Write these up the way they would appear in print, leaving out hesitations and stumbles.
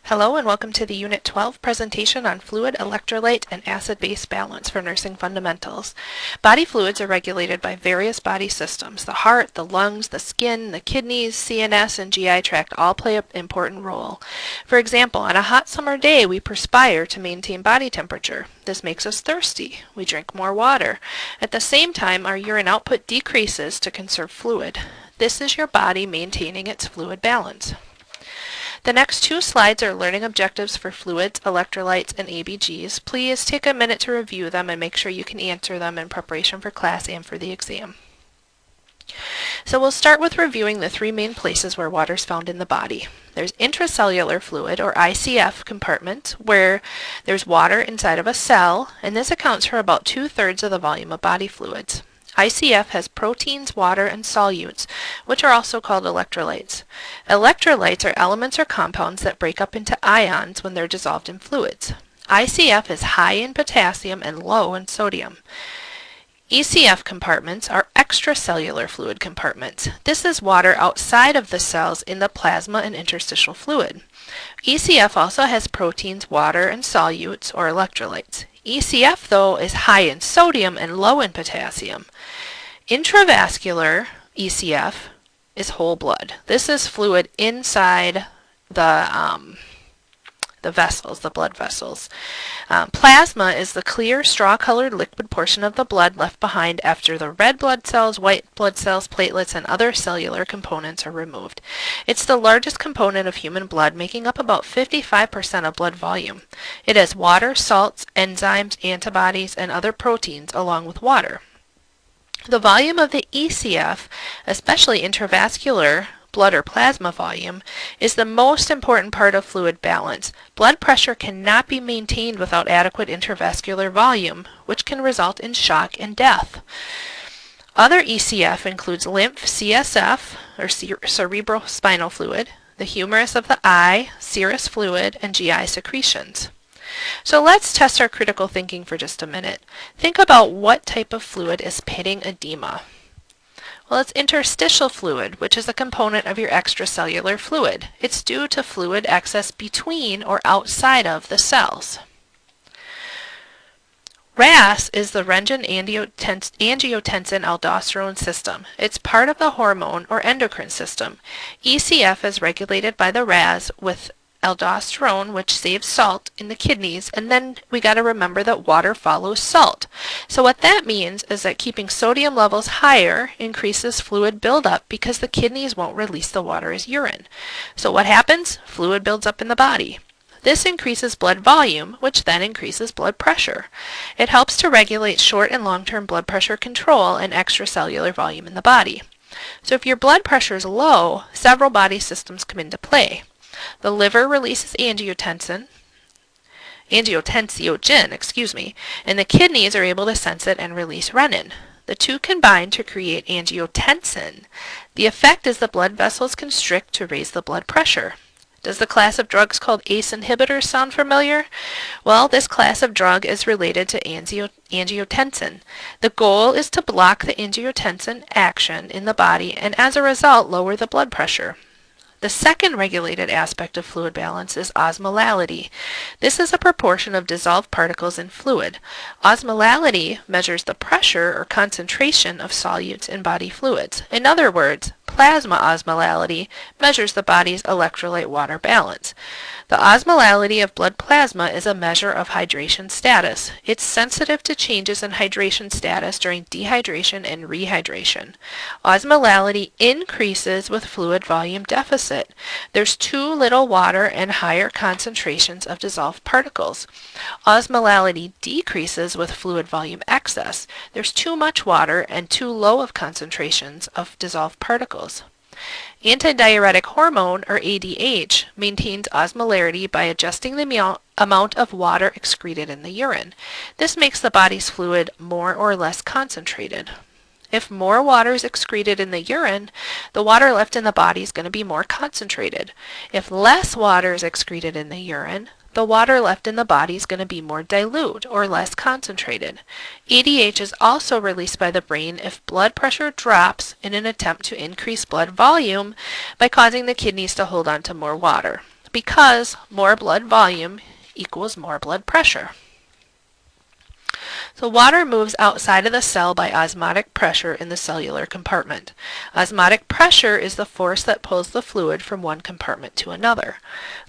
Hello and welcome to the Unit 12 presentation on fluid, electrolyte, and acid-base balance for nursing fundamentals. Body fluids are regulated by various body systems. The heart, the lungs, the skin, the kidneys, CNS, and GI tract all play an important role. For example, on a hot summer day, we perspire to maintain body temperature. This makes us thirsty. We drink more water. At the same time, our urine output decreases to conserve fluid. This is your body maintaining its fluid balance. The next two slides are learning objectives for fluids, electrolytes, and ABGs. Please take a minute to review them and make sure you can answer them in preparation for class and for the exam. So we'll start with reviewing the three main places where water is found in the body. There's intracellular fluid, or ICF compartment, where there's water inside of a cell, and this accounts for about 2/3 of the volume of body fluids. ICF has proteins, water, and solutes, which are also called electrolytes. Electrolytes are elements or compounds that break up into ions when they're dissolved in fluids. ICF is high in potassium and low in sodium. ECF compartments are extracellular fluid compartments. This is water outside of the cells in the plasma and interstitial fluid. ECF also has proteins, water, and solutes, or electrolytes. ECF, though, is high in sodium and low in potassium. Intravascular ECF is whole blood. This is fluid inside the vessels, the blood vessels. Plasma is the clear, straw-colored liquid portion of the blood left behind after the red blood cells, white blood cells, platelets, and other cellular components are removed. It's the largest component of human blood, making up about 55% of blood volume. It has water, salts, enzymes, antibodies, and other proteins along with water. The volume of the ECF, especially intravascular blood or plasma volume, is the most important part of fluid balance. Blood pressure cannot be maintained without adequate intravascular volume, which can result in shock and death. Other ECF includes lymph, CSF, or cerebrospinal fluid, the humerus of the eye, serous fluid, and GI secretions. So let's test our critical thinking for just a minute. Think about what type of fluid is pitting edema. Well, it's interstitial fluid, which is a component of your extracellular fluid. It's due to fluid excess between or outside of the cells. RAS is the renin-angiotensin-aldosterone system. It's part of the hormone or endocrine system. ECF is regulated by the RAS with aldosterone, which saves salt in the kidneys, and then we got to remember that water follows salt. So what that means is that keeping sodium levels higher increases fluid buildup because the kidneys won't release the water as urine. So what happens? Fluid builds up in the body. This increases blood volume, which then increases blood pressure. It helps to regulate short and long-term blood pressure control and extracellular volume in the body. So if your blood pressure is low, several body systems come into play. The liver releases angiotensin, and the kidneys are able to sense it and release renin. The two combine to create angiotensin. The effect is the blood vessels constrict to raise the blood pressure. Does the class of drugs called ACE inhibitors sound familiar? Well, this class of drug is related to angiotensin. The goal is to block the angiotensin action in the body and as a result lower the blood pressure. The second regulated aspect of fluid balance is osmolality. This is a proportion of dissolved particles in fluid. Osmolality measures the pressure or concentration of solutes in body fluids. In other words, plasma osmolality measures the body's electrolyte water balance. The osmolality of blood plasma is a measure of hydration status. It's sensitive to changes in hydration status during dehydration and rehydration. Osmolality increases with fluid volume deficit. There's too little water and higher concentrations of dissolved particles. Osmolality decreases with fluid volume excess. There's too much water and too low of concentrations of dissolved particles. Antidiuretic hormone, or ADH, maintains osmolarity by adjusting the amount of water excreted in the urine. This makes the body's fluid more or less concentrated. If more water is excreted in the urine, the water left in the body is going to be more concentrated. If less water is excreted in the urine, the water left in the body is going to be more dilute or less concentrated. ADH is also released by the brain if blood pressure drops in an attempt to increase blood volume by causing the kidneys to hold on to more water. because more blood volume equals more blood pressure. So water moves outside of the cell by osmotic pressure in the cellular compartment. Osmotic pressure is the force that pulls the fluid from one compartment to another.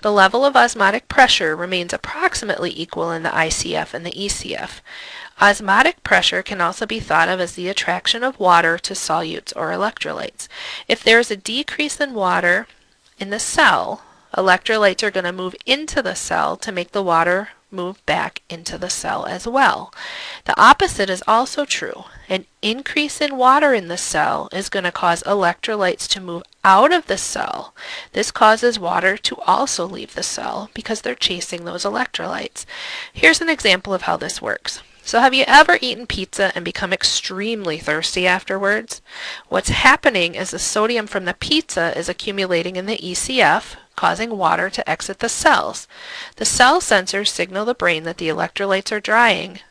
The level of osmotic pressure remains approximately equal in the ICF and the ECF. Osmotic pressure can also be thought of as the attraction of water to solutes or electrolytes. If there is a decrease in water in the cell, electrolytes are going to move into the cell to make the water move back into the cell as well. The opposite is also true. An increase in water in the cell is going to cause electrolytes to move out of the cell. This causes water to also leave the cell because they're chasing those electrolytes. Here's an example of how this works. So have you ever eaten pizza and become extremely thirsty afterwards? What's happening is the sodium from the pizza is accumulating in the ECF, causing water to exit the cells. The cell sensors signal the brain that the electrolytes are drying.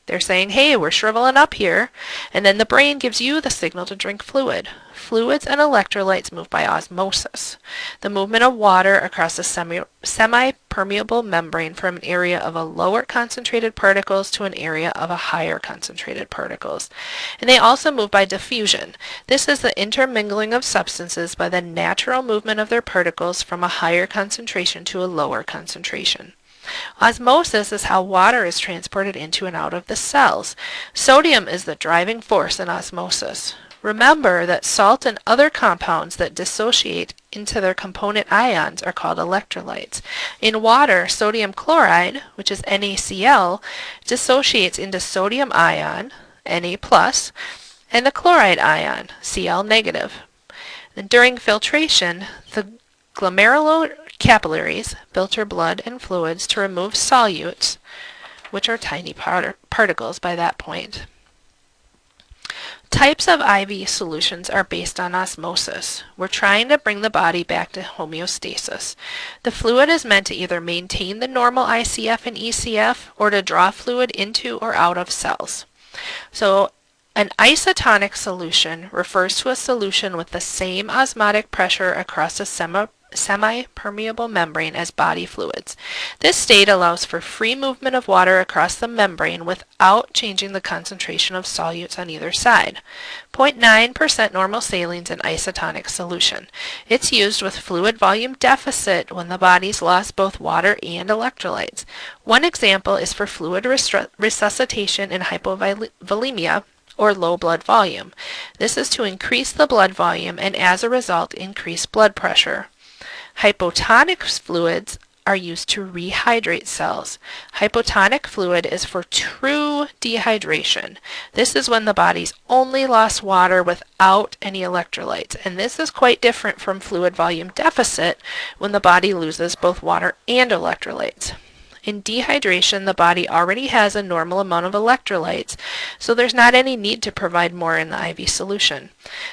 They're saying, hey, we're shriveling up here, and then the brain gives you the signal to drink fluid. Fluids and electrolytes move by osmosis, the movement of water across a semi-permeable membrane from an area of a lower concentrated particles to an area of a higher concentrated particles. And they also move by diffusion. This is the intermingling of substances by the natural movement of their particles from a higher concentration to a lower concentration. Osmosis is how water is transported into and out of the cells. Sodium is the driving force in osmosis. Remember that salt and other compounds that dissociate into their component ions are called electrolytes. In water, sodium chloride, which is NaCl, dissociates into sodium ion, Na+, and the chloride ion, Cl-. And during filtration, the glomerular capillaries filter blood and fluids to remove solutes, which are tiny particles by that point. Types of IV solutions are based on osmosis. We're trying to bring the body back to homeostasis. The fluid is meant to either maintain the normal ICF and ECF or to draw fluid into or out of cells. So an isotonic solution refers to a solution with the same osmotic pressure across a semi-permeable membrane as body fluids. This state allows for free movement of water across the membrane without changing the concentration of solutes on either side. 0.9% normal saline is an isotonic solution. It's used with fluid volume deficit when the body's lost both water and electrolytes. One example is for fluid resuscitation in hypovolemia, or low blood volume. This is to increase the blood volume and as a result increase blood pressure. Hypotonic fluids are used to rehydrate cells. Hypotonic fluid is for true dehydration. This is when the body's only lost water without any electrolytes, and this is quite different from fluid volume deficit when the body loses both water and electrolytes. In dehydration, the body already has a normal amount of electrolytes, so there's not any need to provide more in the IV solution.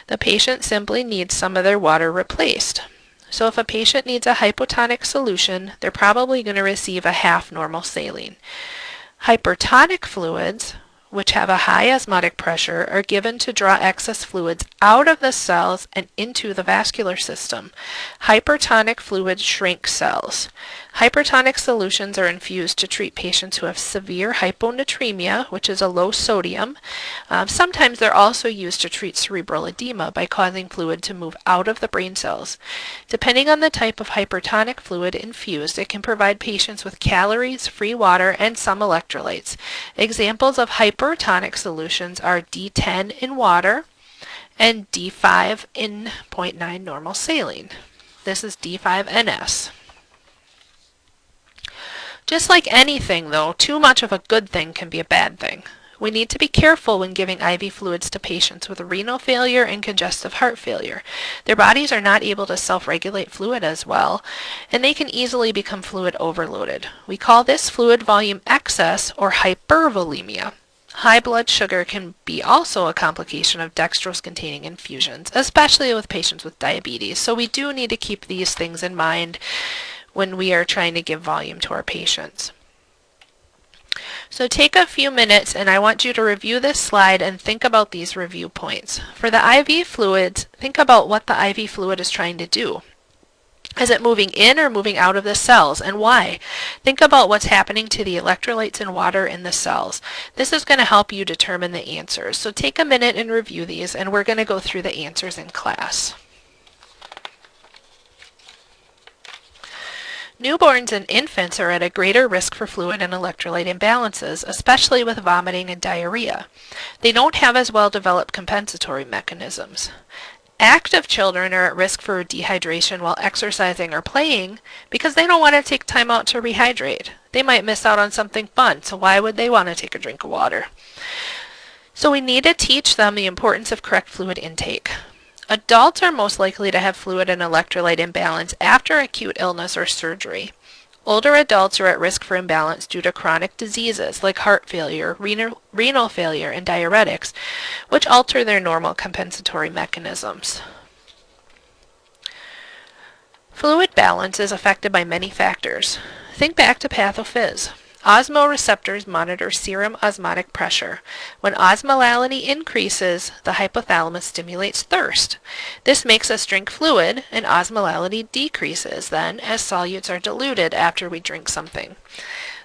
The patient simply needs some of their water replaced. So if a patient needs a hypotonic solution, they're probably going to receive a half normal saline. Hypertonic fluids, which have a high osmotic pressure, are given to draw excess fluids out of the cells and into the vascular system. Hypertonic fluids shrink cells. Hypertonic solutions are infused to treat patients who have severe hyponatremia, which is a low sodium. Sometimes they're also used to treat cerebral edema by causing fluid to move out of the brain cells. Depending on the type of hypertonic fluid infused, it can provide patients with calories, free water, and some electrolytes. Examples of hypertonic solutions are D10 in water and D5 in 0.9 normal saline. This is D5NS. Just like anything, though, too much of a good thing can be a bad thing. We need to be careful when giving IV fluids to patients with renal failure and congestive heart failure. Their bodies are not able to self-regulate fluid as well, and they can easily become fluid overloaded. We call this fluid volume excess or hypervolemia. High blood sugar can be also a complication of dextrose-containing infusions, especially with patients with diabetes, so we do need to keep these things in mind when we are trying to give volume to our patients. So take a few minutes and I want you to review this slide and think about these review points. For the IV fluids, think about what the IV fluid is trying to do. Is it moving in or moving out of the cells, and why? Think about what's happening to the electrolytes and water in the cells. This is going to help you determine the answers. So take a minute and review these, and we're going to go through the answers in class. Newborns and infants are at a greater risk for fluid and electrolyte imbalances, especially with vomiting and diarrhea. They don't have as well developed compensatory mechanisms. Active children are at risk for dehydration while exercising or playing because they don't want to take time out to rehydrate. They might miss out on something fun, so why would they want to take a drink of water? So we need to teach them the importance of correct fluid intake. Adults are most likely to have fluid and electrolyte imbalance after acute illness or surgery. Older adults are at risk for imbalance due to chronic diseases like heart failure, renal failure, and diuretics, which alter their normal compensatory mechanisms. Fluid balance is affected by many factors. Think back to pathophys. Osmoreceptors monitor serum osmotic pressure. When osmolality increases, the hypothalamus stimulates thirst. This makes us drink fluid, and osmolality decreases then as solutes are diluted after we drink something.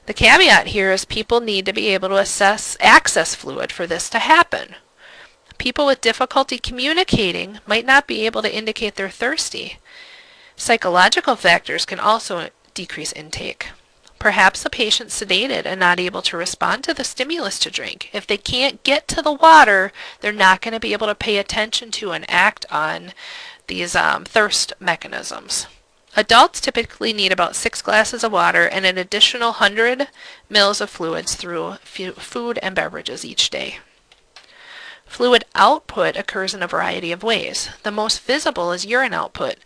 The caveat here is people need to be able to access fluid for this to happen. People with difficulty communicating might not be able to indicate they're thirsty. Psychological factors can also decrease intake. Perhaps a patient's sedated and not able to respond to the stimulus to drink. If they can't get to the water, they're not going to be able to pay attention to and act on these thirst mechanisms. Adults typically need about 6 glasses of water and an additional 100 ml of fluids through food and beverages each day. Fluid output occurs in a variety of ways. The most visible is urine output.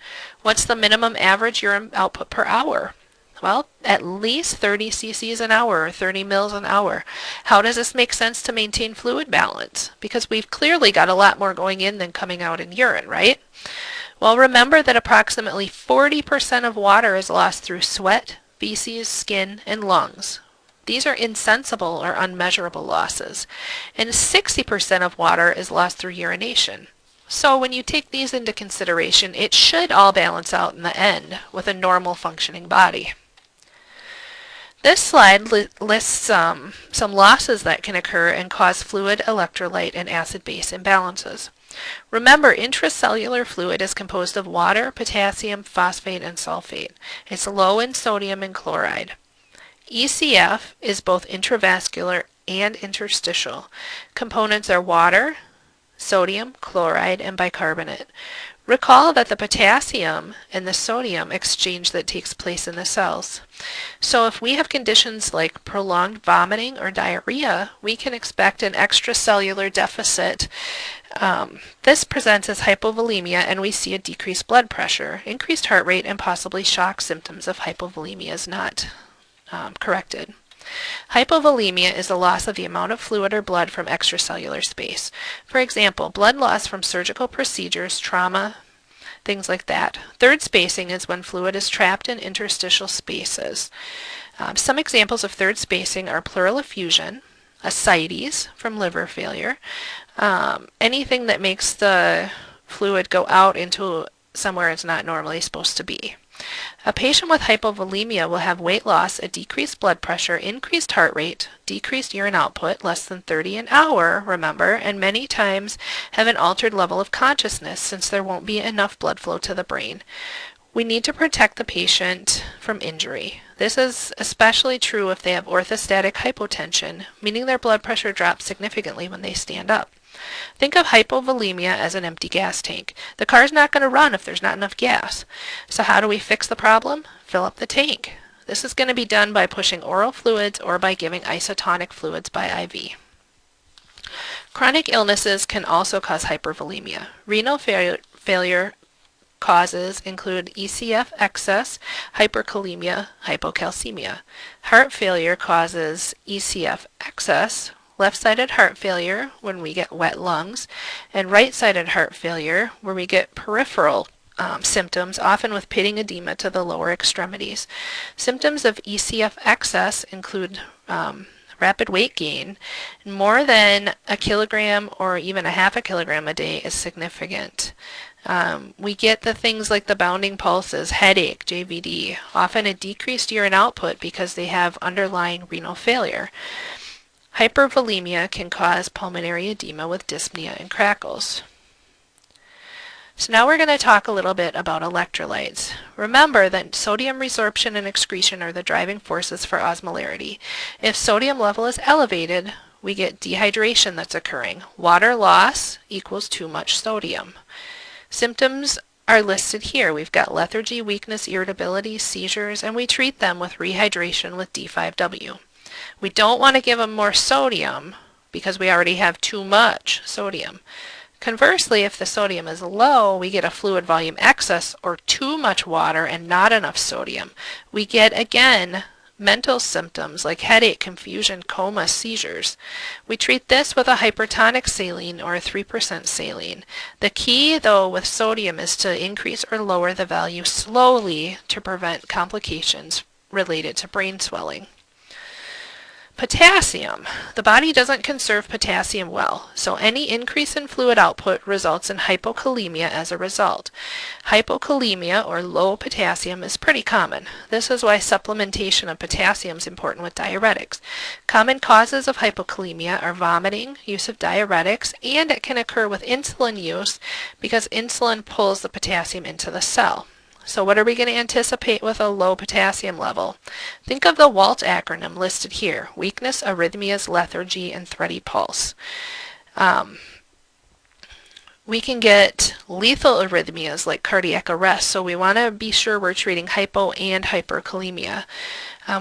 What's the minimum average urine output per hour? Well, at least 30 cc's an hour or 30 mils an hour. How does this make sense to maintain fluid balance? Because we've clearly got a lot more going in than coming out in urine, right? Well, remember that approximately 40% of water is lost through sweat, feces, skin, and lungs. These are insensible or unmeasurable losses. And 60% of water is lost through urination. So when you take these into consideration, it should all balance out in the end with a normal functioning body. This slide lists some losses that can occur and cause fluid, electrolyte, and acid-base imbalances. Remember, intracellular fluid is composed of water, potassium, phosphate, and sulfate. It's low in sodium and chloride. ECF is both intravascular and interstitial. Components are water, sodium, chloride, and bicarbonate. Recall that the potassium and the sodium exchange that takes place in the cells. So if we have conditions like prolonged vomiting or diarrhea, we can expect an extracellular deficit. This presents as hypovolemia, and we see a decreased blood pressure, increased heart rate, and possibly shock symptoms if hypovolemia is not corrected. Hypovolemia is the loss of the amount of fluid or blood from extracellular space. For example, blood loss from surgical procedures, trauma, things like that. Third spacing is when fluid is trapped in interstitial spaces. Some examples of third spacing are pleural effusion, ascites from liver failure, anything that makes the fluid go out into somewhere it's not normally supposed to be. A patient with hypovolemia will have weight loss, a decreased blood pressure, increased heart rate, decreased urine output, less than 30 an hour, remember, and many times have an altered level of consciousness since there won't be enough blood flow to the brain. We need to protect the patient from injury. This is especially true if they have orthostatic hypotension, meaning their blood pressure drops significantly when they stand up. Think of hypovolemia as an empty gas tank. The car's not going to run if there's not enough gas. So how do we fix the problem? Fill up the tank. This is going to be done by pushing oral fluids or by giving isotonic fluids by IV. Chronic illnesses can also cause hypervolemia. Renal failure causes include ECF excess, hyperkalemia, hypocalcemia. Heart failure causes ECF excess, left-sided heart failure when we get wet lungs, and right-sided heart failure where we get peripheral symptoms, often with pitting edema to the lower extremities. Symptoms of ECF excess include rapid weight gain. More than a kilogram or even a half a kilogram a day is significant. We get the things like the bounding pulses, headache, JVD, often a decreased urine output because they have underlying renal failure. Hypervolemia can cause pulmonary edema with dyspnea and crackles. So now we're going to talk a little bit about electrolytes. Remember that sodium resorption and excretion are the driving forces for osmolarity. If sodium level is elevated, we get dehydration that's occurring. Water loss equals too much sodium. Symptoms are listed here. We've got lethargy, weakness, irritability, seizures, and we treat them with rehydration with D5W. We don't want to give them more sodium because we already have too much sodium. Conversely, if the sodium is low, we get a fluid volume excess or too much water and not enough sodium. We get, again, mental symptoms like headache, confusion, coma, seizures. We treat this with a hypertonic saline or a 3% saline. The key, though, with sodium is to increase or lower the value slowly to prevent complications related to brain swelling. Potassium. The body doesn't conserve potassium well, so any increase in fluid output results in hypokalemia as a result. Hypokalemia, or low potassium, is pretty common. This is why supplementation of potassium is important with diuretics. Common causes of hypokalemia are vomiting, use of diuretics, and it can occur with insulin use because insulin pulls the potassium into the cell. So what are we going to anticipate with a low potassium level? Think of the WALT acronym listed here: weakness, arrhythmias, lethargy, and thready pulse. We can get lethal arrhythmias like cardiac arrest, so we want to be sure we're treating hypo and hyperkalemia.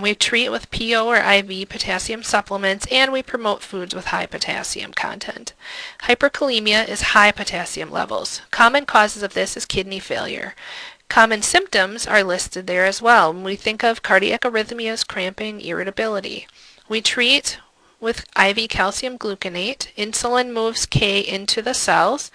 We treat with PO or IV potassium supplements, and we promote foods with high potassium content. Hyperkalemia is high potassium levels. Common causes of this is kidney failure. Common symptoms are listed there as well. When we think of cardiac arrhythmias, cramping, irritability. We treat with IV calcium gluconate. Insulin moves K into the cells.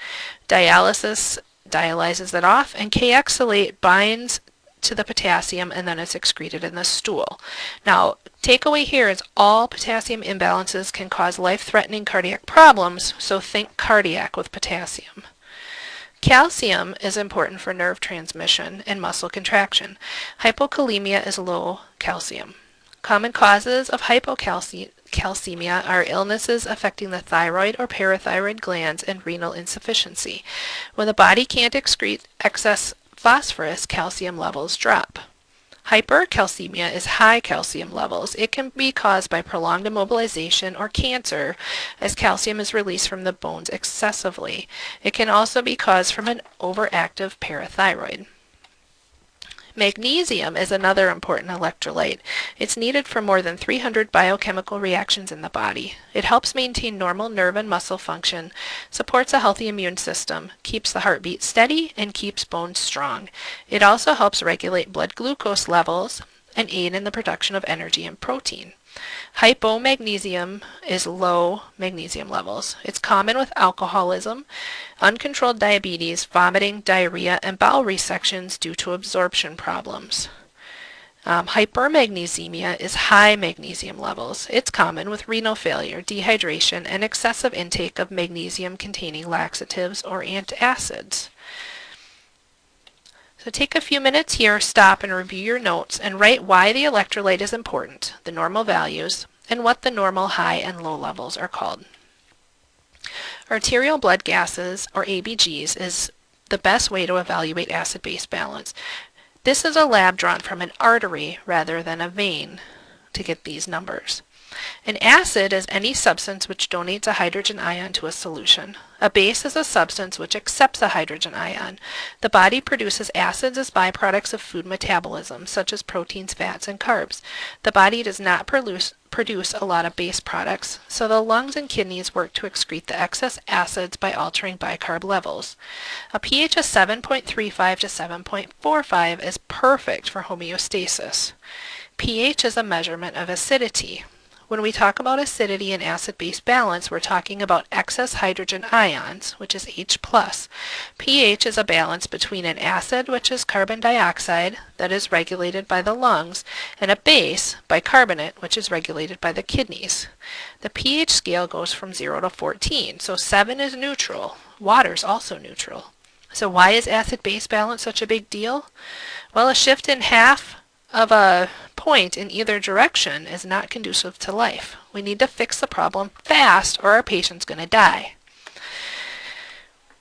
Dialysis dialyzes it off, and K-oxalate binds to the potassium, and then it's excreted in the stool. Now, takeaway here is all potassium imbalances can cause life-threatening cardiac problems, so think cardiac with potassium. Calcium is important for nerve transmission and muscle contraction. Hypokalemia is low calcium. Common causes of hypocalcemia are illnesses affecting the thyroid or parathyroid glands and renal insufficiency. When the body can't excrete excess phosphorus, calcium levels drop. Hypercalcemia is high calcium levels. It can be caused by prolonged immobilization or cancer, as calcium is released from the bones excessively. It can also be caused from an overactive parathyroid. Magnesium is another important electrolyte. It's needed for more than 300 biochemical reactions in the body. It helps maintain normal nerve and muscle function, supports a healthy immune system, keeps the heartbeat steady, and keeps bones strong. It also helps regulate blood glucose levels and aid in the production of energy and protein. Hypomagnesium is low magnesium levels. It's common with alcoholism, uncontrolled diabetes, vomiting, diarrhea, and bowel resections due to absorption problems. Hypermagnesemia is high magnesium levels. It's common with renal failure, dehydration, and excessive intake of magnesium-containing laxatives or antacids. So take a few minutes here, stop and review your notes, and write why the electrolyte is important, the normal values, and what the normal high and low levels are called. Arterial blood gases, or ABGs, is the best way to evaluate acid-base balance. This is a lab drawn from an artery rather than a vein to get these numbers. An acid is any substance which donates a hydrogen ion to a solution. A base is a substance which accepts a hydrogen ion. The body produces acids as byproducts of food metabolism, such as proteins, fats, and carbs. The body does not produce a lot of base products, so the lungs and kidneys work to excrete the excess acids by altering bicarb levels. A pH of 7.35 to 7.45 is perfect for homeostasis. pH is a measurement of acidity. When we talk about acidity and acid-base balance, we're talking about excess hydrogen ions, which is H+. pH is a balance between an acid, which is carbon dioxide, that is regulated by the lungs, and a base, bicarbonate, which is regulated by the kidneys. The pH scale goes from 0 to 14, so 7 is neutral. Water is also neutral. So why is acid-base balance such a big deal? Well, a shift in half of a point in either direction is not conducive to life. We need to fix the problem fast or our patient's going to die.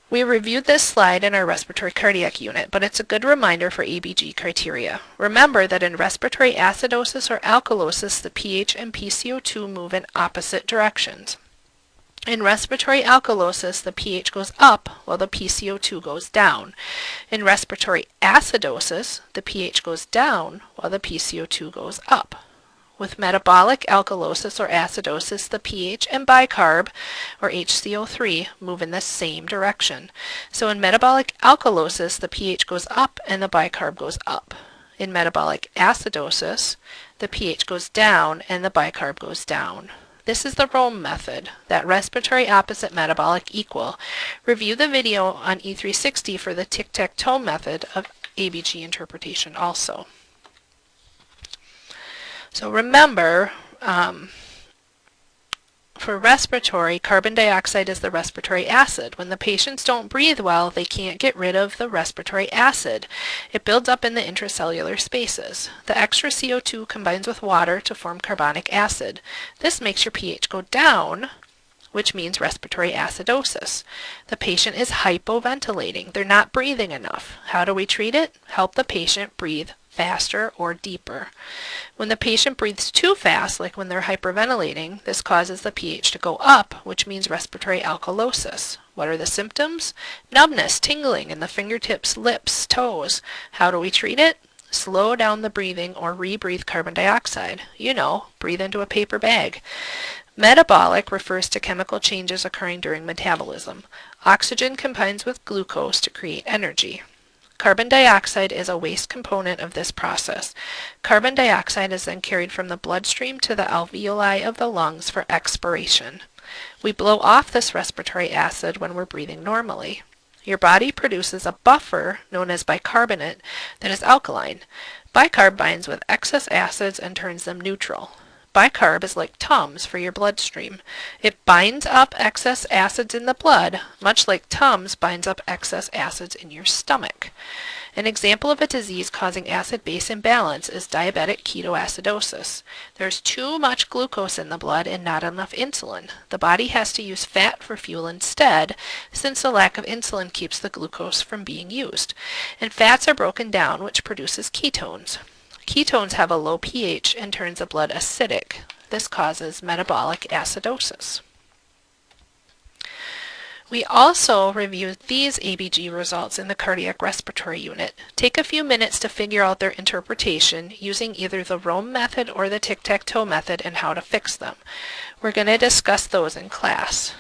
We reviewed this slide in our respiratory cardiac unit, but it's a good reminder for ABG criteria. Remember that in respiratory acidosis or alkalosis, the pH and PCO2 move in opposite directions. In respiratory alkalosis, the pH goes up while the PCO2 goes down. In respiratory acidosis, the pH goes down while the PCO2 goes up. With metabolic alkalosis or acidosis, the pH and bicarb, or HCO3, move in the same direction. So in metabolic alkalosis, the pH goes up and the bicarb goes up. In metabolic acidosis, the pH goes down and the bicarb goes down. This is the Rome method, that respiratory opposite metabolic equal. Review the video on E360 for the tic-tac-toe method of ABG interpretation also. So remember, for respiratory, carbon dioxide is the respiratory acid. When the patients don't breathe well, they can't get rid of the respiratory acid. It builds up in the intracellular spaces. The extra CO2 combines with water to form carbonic acid. This makes your pH go down, which means respiratory acidosis. The patient is hypoventilating. They're not breathing enough. How do we treat it? Help the patient breathe faster or deeper. When the patient breathes too fast, like when they're hyperventilating, this causes the pH to go up, which means respiratory alkalosis. What are the symptoms? Numbness, tingling in the fingertips, lips, toes. How do we treat it? Slow down the breathing or rebreathe carbon dioxide. You know, breathe into a paper bag. Metabolic refers to chemical changes occurring during metabolism. Oxygen combines with glucose to create energy. Carbon dioxide is a waste component of this process. Carbon dioxide is then carried from the bloodstream to the alveoli of the lungs for expiration. We blow off this respiratory acid when we're breathing normally. Your body produces a buffer known as bicarbonate that is alkaline. Bicarb binds with excess acids and turns them neutral. Bicarb is like Tums for your bloodstream. It binds up excess acids in the blood, much like Tums binds up excess acids in your stomach. An example of a disease causing acid-base imbalance is diabetic ketoacidosis. There's too much glucose in the blood and not enough insulin. The body has to use fat for fuel instead, since the lack of insulin keeps the glucose from being used. And fats are broken down, which produces ketones. Ketones have a low pH and turns the blood acidic. This causes metabolic acidosis. We also reviewed these ABG results in the cardiac respiratory unit. Take a few minutes to figure out their interpretation using either the Rome method or the tic-tac-toe method and how to fix them. We're going to discuss those in class.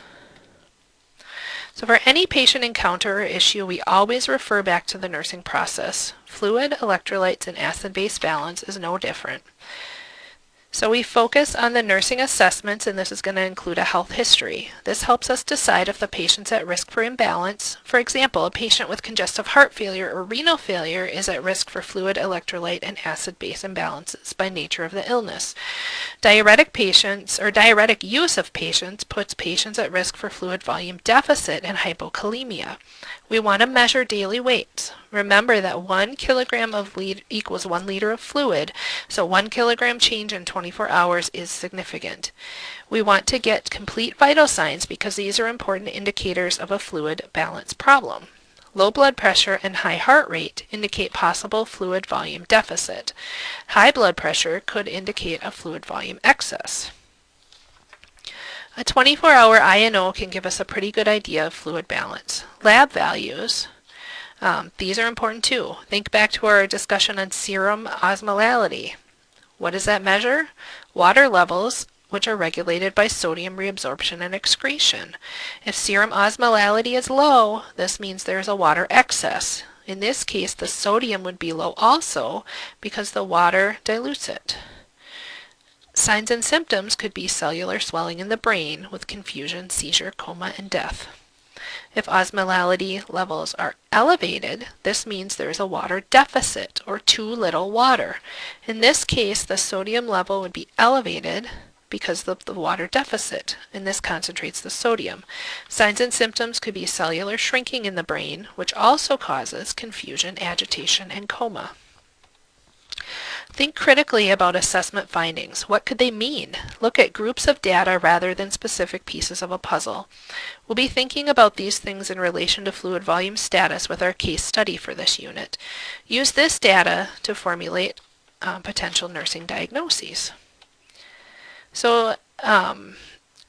So for any patient encounter or issue, we always refer back to the nursing process. Fluid, electrolytes, and acid-base balance is no different. So we focus on the nursing assessments, and this is going to include a health history. This helps us decide if the patient's at risk for imbalance. For example, a patient with congestive heart failure or renal failure is at risk for fluid, electrolyte, and acid-base imbalances by nature of the illness. Diuretic patients, or diuretic use of patients, puts patients at risk for fluid volume deficit and hypokalemia. We want to measure daily weights. Remember that 1 kilogram of equals 1 liter of fluid, so 1 kilogram change in 24 hours is significant. We want to get complete vital signs because these are important indicators of a fluid balance problem. Low blood pressure and high heart rate indicate possible fluid volume deficit. High blood pressure could indicate a fluid volume excess. A 24-hour INO can give us a pretty good idea of fluid balance. Lab values, these are important too. Think back to our discussion on serum osmolality. What does that measure? Water levels, which are regulated by sodium reabsorption and excretion. If serum osmolality is low, this means there's a water excess. In this case, the sodium would be low also because the water dilutes it. Signs and symptoms could be cellular swelling in the brain with confusion, seizure, coma, and death. If osmolality levels are elevated, this means there is a water deficit or too little water. In this case, the sodium level would be elevated because of the water deficit, and this concentrates the sodium. Signs and symptoms could be cellular shrinking in the brain, which also causes confusion, agitation, and coma. Think critically about assessment findings. What could they mean? Look at groups of data rather than specific pieces of a puzzle. We'll be thinking about these things in relation to fluid volume status with our case study for this unit. Use this data to formulate potential nursing diagnoses. So,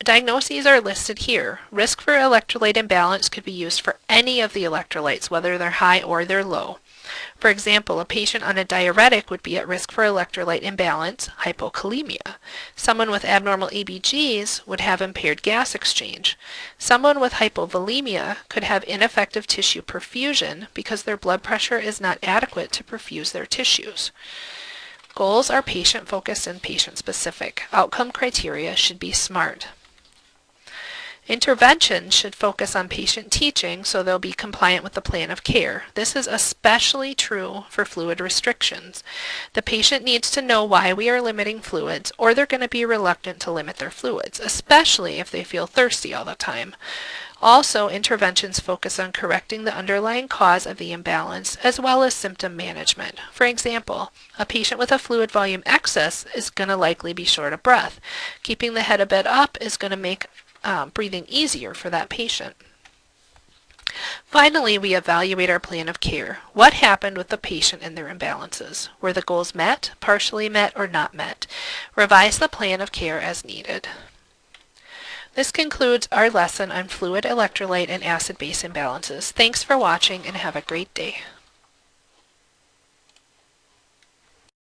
diagnoses are listed here. Risk for electrolyte imbalance could be used for any of the electrolytes, whether they're high or they're low. For example, a patient on a diuretic would be at risk for electrolyte imbalance, hypokalemia. Someone with abnormal ABGs would have impaired gas exchange. Someone with hypovolemia could have ineffective tissue perfusion because their blood pressure is not adequate to perfuse their tissues. Goals are patient-focused and patient-specific. Outcome criteria should be SMART. Interventions should focus on patient teaching so they'll be compliant with the plan of care. This is especially true for fluid restrictions. The patient needs to know why we are limiting fluids, or they're going to be reluctant to limit their fluids, especially if they feel thirsty all the time. Also, interventions focus on correcting the underlying cause of the imbalance as well as symptom management. For example, a patient with a fluid volume excess is going to likely be short of breath. Keeping the head a bit up is going to make breathing easier for that patient. Finally, we evaluate our plan of care. What happened with the patient and their imbalances? Were the goals met, partially met, or not met? Revise the plan of care as needed. This concludes our lesson on fluid, electrolyte, and acid-base imbalances. Thanks for watching and have a great day.